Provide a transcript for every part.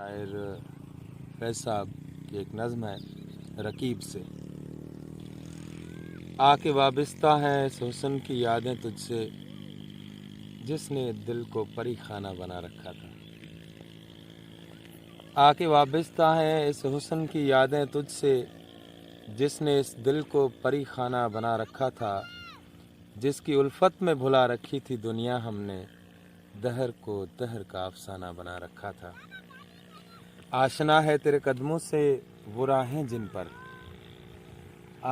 شاعر فیض صاحب کی ایک نظم ہے رقیب سے۔ آ کے وابستہ ہیں اس حسن کی یادیں تجھ سے جس نے دل کو پری خانہ بنا رکھا تھا۔ آ کے وابستہ ہیں اس حسن کی یادیں تجھ سے جس نے اس دل کو پری خانہ بنا رکھا تھا، جس کی الفت میں بھلا رکھی تھی دنیا ہم نے، دہر کو دہر کا افسانہ بنا رکھا تھا۔ آشنا ہے تیرے قدموں سے وہ راہیں جن پر،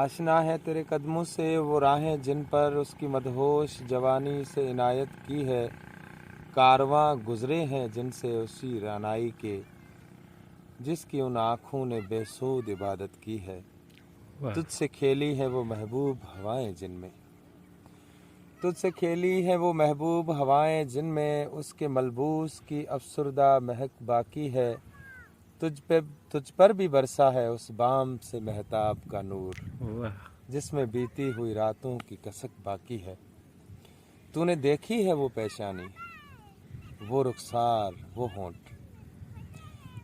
آشنا ہے تیرے قدموں سے وہ راہیں جن پر اس کی مدہوش جوانی سے عنایت کی ہے، کارواں گزرے ہیں جن سے اسی رعنائی کے جس کی ان آنکھوں نے بے سود عبادت کی ہے۔ تجھ سے کھیلی ہے وہ محبوب ہوائیں جن میں، تجھ سے کھیلی ہے وہ محبوب ہوائیں جن میں اس کے ملبوس کی افسردہ مہک باقی ہے، تجھ پر بھی برسا ہے اس بام سے مہتاب کا نور جس میں بیتی ہوئی راتوں کی کسک باقی ہے۔ تو نے دیکھی ہے وہ پیشانی، وہ رخسار، وہ ہونٹ،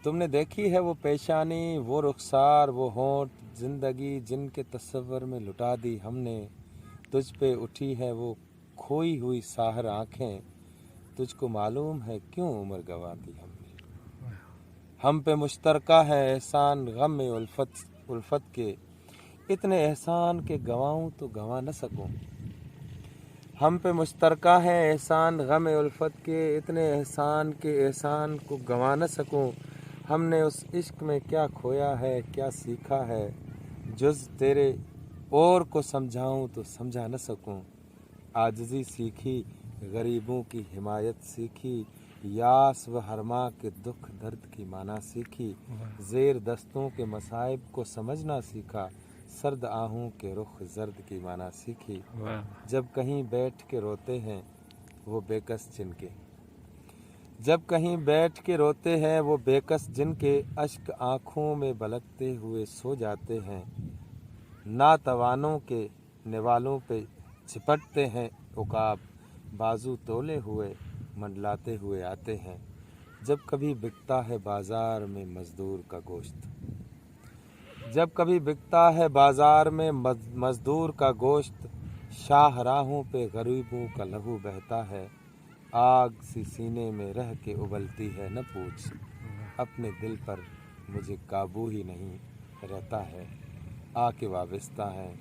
تم نے دیکھی ہے وہ پیشانی، وہ رخسار، وہ ہونٹ، زندگی جن کے تصور میں لٹا دی ہم نے، تجھ پہ اٹھی ہے وہ کھوئی ہوئی ساحر آنکھیں، تجھ کو معلوم ہے کیوں عمر گنوا دی ہم نے۔ ہم پہ مشترکہ ہے احسان غم الفت کے، اتنے احسان کے گنواؤں تو گنوا نہ سکوں۔ ہم پہ مشترکہ ہے احسان غم الفت کے، اتنے احسان کے احسان کو گنوا نہ سکوں۔ ہم نے اس عشق میں کیا کھویا ہے کیا سیکھا ہے، جز تیرے اور کو سمجھاؤں تو سمجھا نہ سکوں۔ عاجزی سیکھی غریبوں کی حمایت سیکھی، یاس و ہرما کے دکھ درد کی معنی سیکھی، زیر دستوں کے مصائب کو سمجھنا سیکھا، سرد آہوں کے رخ زرد کی معنی سیکھی۔ جب کہیں بیٹھ کے روتے ہیں وہ بے کس جن کے، جب کہیں بیٹھ کے روتے ہیں وہ بے کس جن کے، اشک آنکھوں میں بلکتے ہوئے سو جاتے ہیں، ناتوانوں کے نوالوں پہ جھپٹتے ہیں عقاب، بازو تولے ہوئے منڈلاتے ہوئے آتے ہیں۔ جب کبھی بکتا ہے بازار میں مزدور کا گوشت، جب کبھی بکتا ہے بازار میں مزدور کا گوشت، شاہراہوں پہ غریبوں کا لہو بہتا ہے، آگ سی سینے میں رہ کے ابلتی ہے نہ پوچھ، اپنے دل پر مجھے قابو ہی نہیں رہتا ہے۔ آ کے وابستہ ہیں